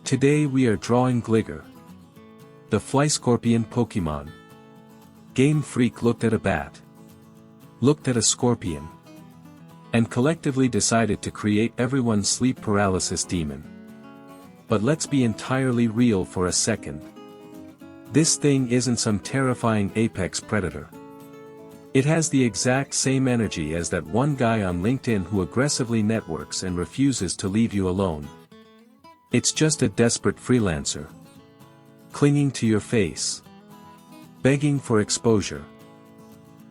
Today we are drawing Gligar, the fly scorpion Pokémon. Game Freak looked at a bat, looked at a scorpion, and collectively decided to create everyone's sleep paralysis demon. But let's be entirely real for a second. This thing isn't some terrifying apex predator. It has the exact same energy as that one guy on LinkedIn who aggressively networks and refuses to leave you alone. It's just a desperate freelancer, clinging to your face, begging for exposure.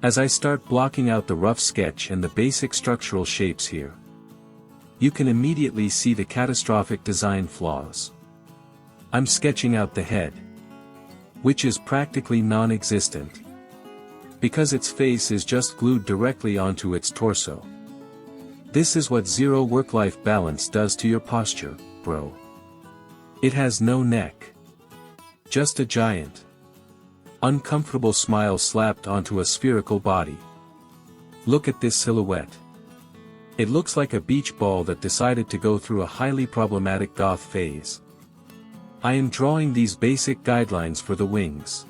As I start blocking out the rough sketch and the basic structural shapes here, you can immediately see the catastrophic design flaws. I'm sketching out the head, which is practically non-existent, because its face is just glued directly onto its torso. This is what zero work-life balance does to your posture, bro. It has no neck. Just a giant, uncomfortable smile slapped onto a spherical body. Look at this silhouette. It looks like a beach ball that decided to go through a highly problematic goth phase. I am drawing these basic guidelines for the wings.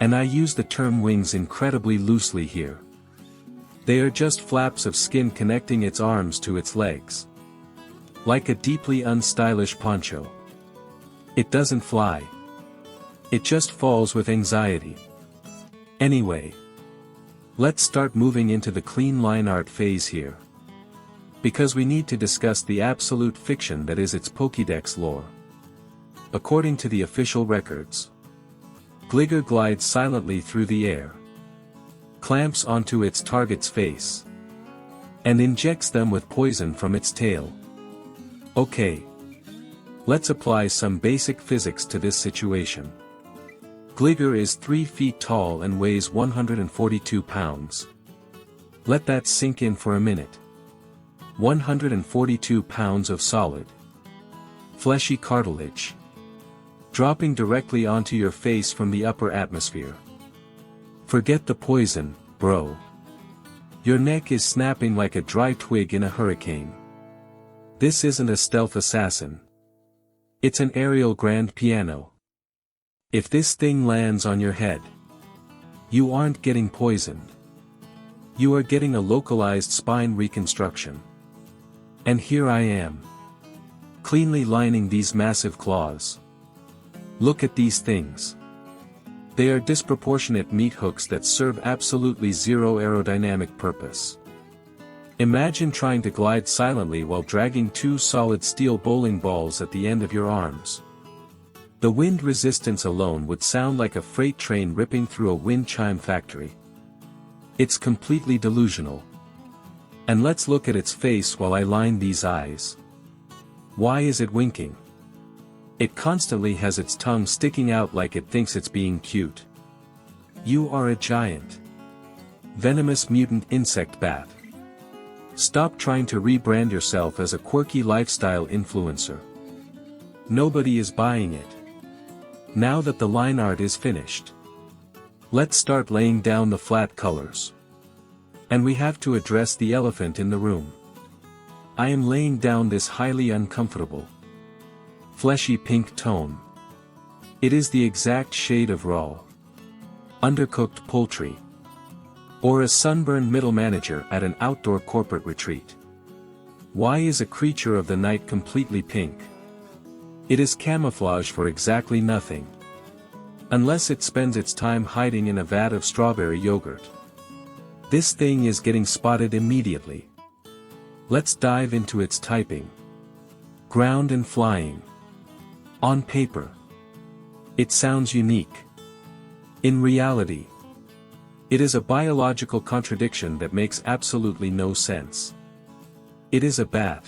And I use the term wings incredibly loosely here. They are just flaps of skin connecting its arms to its legs, like a deeply unstylish poncho. It doesn't fly. It just falls with anxiety. Anyway, let's start moving into the clean line art phase here, because we need to discuss the absolute fiction that is its Pokédex lore. According to the official records, Gligar glides silently through the air, clamps onto its target's face, and injects them with poison from its tail. Okay. Let's apply some basic physics to this situation. Gligar is 3 feet tall and weighs 142 pounds. Let that sink in for a minute. 142 pounds of solid, fleshy cartilage, dropping directly onto your face from the upper atmosphere. Forget the poison, bro. Your neck is snapping like a dry twig in a hurricane. This isn't a stealth assassin. It's an aerial grand piano. If this thing lands on your head, you aren't getting poisoned. You are getting a localized spine reconstruction. And here I am, cleanly lining these massive claws. Look at these things. They are disproportionate meat hooks that serve absolutely zero aerodynamic purpose. Imagine trying to glide silently while dragging 2 solid steel bowling balls at the end of your arms. The wind resistance alone would sound like a freight train ripping through a wind chime factory. It's completely delusional. And let's look at its face while I line these eyes. Why is it winking? It constantly has its tongue sticking out like it thinks it's being cute. You are a giant, venomous mutant insect bat. Stop trying to rebrand yourself as a quirky lifestyle influencer. Nobody is buying it. Now that the line art is finished, let's start laying down the flat colors. And we have to address the elephant in the room. I am laying down this highly uncomfortable, fleshy pink tone. It is the exact shade of raw, undercooked poultry, or a sunburned middle manager at an outdoor corporate retreat. Why is a creature of the night completely pink? It is camouflage for exactly nothing. Unless it spends its time hiding in a vat of strawberry yogurt. This thing is getting spotted immediately. Let's dive into its typing. Ground and flying. On paper, it sounds unique. In reality, it is a biological contradiction that makes absolutely no sense. It is a bat.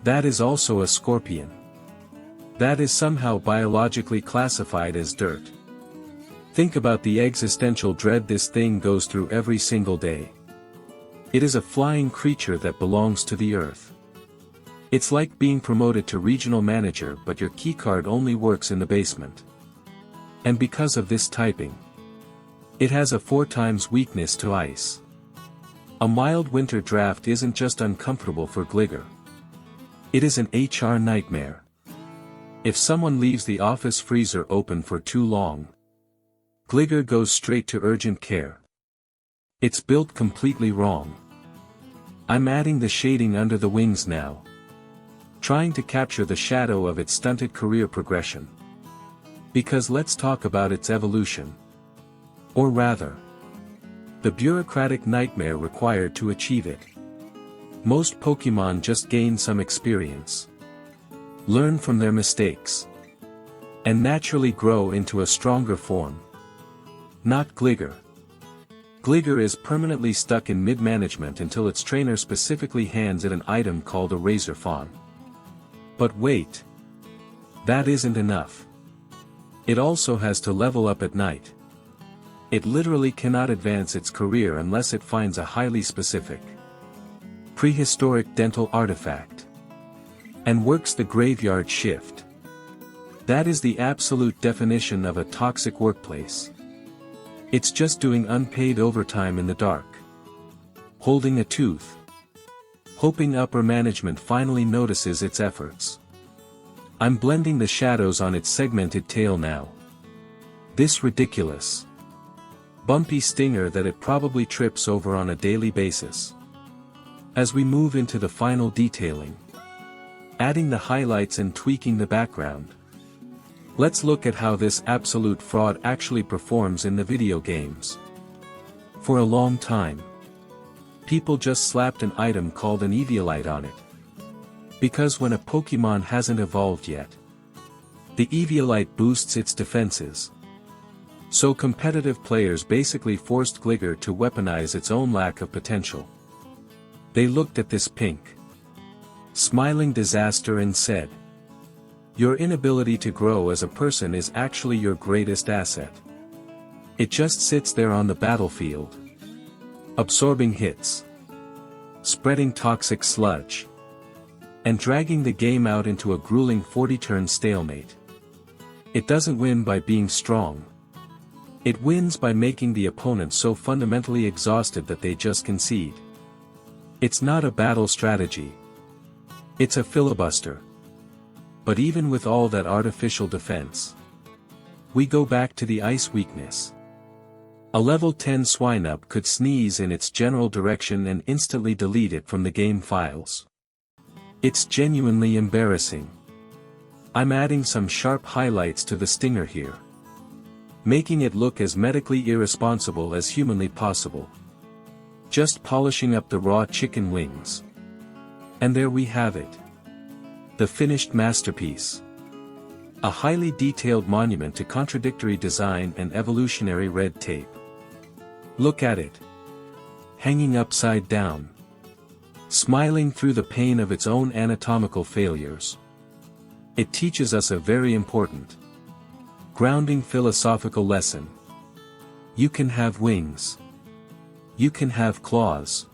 That is also a scorpion. That is somehow biologically classified as dirt. Think about the existential dread this thing goes through every single day. It is a flying creature that belongs to the earth. It's like being promoted to regional manager but your keycard only works in the basement. And because of this typing, it has a 4 times weakness to ice. A mild winter draft isn't just uncomfortable for Gligar. It is an HR nightmare. If someone leaves the office freezer open for too long, Gligar goes straight to urgent care. It's built completely wrong. I'm adding the shading under the wings now, trying to capture the shadow of its stunted career progression. Because let's talk about its evolution. Or rather, the bureaucratic nightmare required to achieve it. Most Pokémon just gain some experience, learn from their mistakes, and naturally grow into a stronger form. Not Gligar. Gligar is permanently stuck in mid-management until its trainer specifically hands it an item called a Razor Fawn. But wait. That isn't enough. It also has to level up at night. It literally cannot advance its career unless it finds a highly specific, prehistoric dental artifact, and works the graveyard shift. That is the absolute definition of a toxic workplace. It's just doing unpaid overtime in the dark, holding a tooth, hoping upper management finally notices its efforts. I'm blending the shadows on its segmented tail now. This ridiculous, bumpy stinger that it probably trips over on a daily basis. As we move into the final detailing, adding the highlights and tweaking the background, let's look at how this absolute fraud actually performs in the video games. For a long time, people just slapped an item called an Eviolite on it. Because when a Pokémon hasn't evolved yet, the Eviolite boosts its defenses. So competitive players basically forced Gligar to weaponize its own lack of potential. They looked at this pink, smiling disaster and said, "Your inability to grow as a person is actually your greatest asset. It just sits there on the battlefield, absorbing hits, spreading toxic sludge, and dragging the game out into a grueling 40-turn stalemate. It doesn't win by being strong. It wins by making the opponent so fundamentally exhausted that they just concede. It's not a battle strategy. It's a filibuster." But even with all that artificial defense, we go back to the ice weakness. A level 10 Swinub could sneeze in its general direction and instantly delete it from the game files. It's genuinely embarrassing. I'm adding some sharp highlights to the stinger here, making it look as medically irresponsible as humanly possible. Just polishing up the raw chicken wings. And there we have it. The finished masterpiece. A highly detailed monument to contradictory design and evolutionary red tape. Look at it. Hanging upside down, smiling through the pain of its own anatomical failures. It teaches us a very important, grounding philosophical lesson. You can have wings. You can have claws.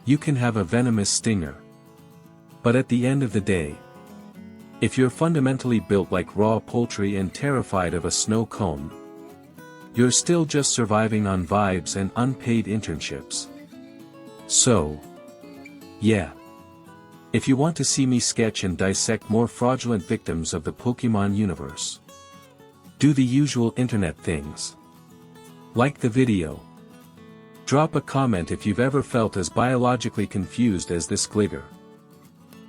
You can have a venomous stinger. But at the end of the day, if you're fundamentally built like raw poultry and terrified of a snow cone, you're still just surviving on vibes and unpaid internships. So, yeah. If you want to see me sketch and dissect more fraudulent victims of the Pokémon universe, do the usual internet things. Like the video. Drop a comment if you've ever felt as biologically confused as this Gligar.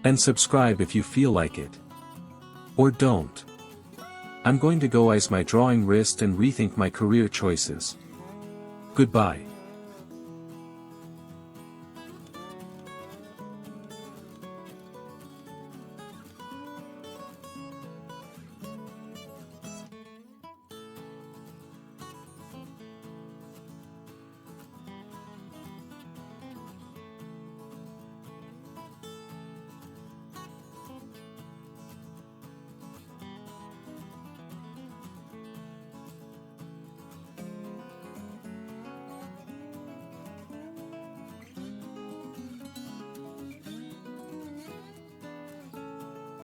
And subscribe if you feel like it. Or don't. I'm going to go ice my drawing wrist and rethink my career choices. Goodbye.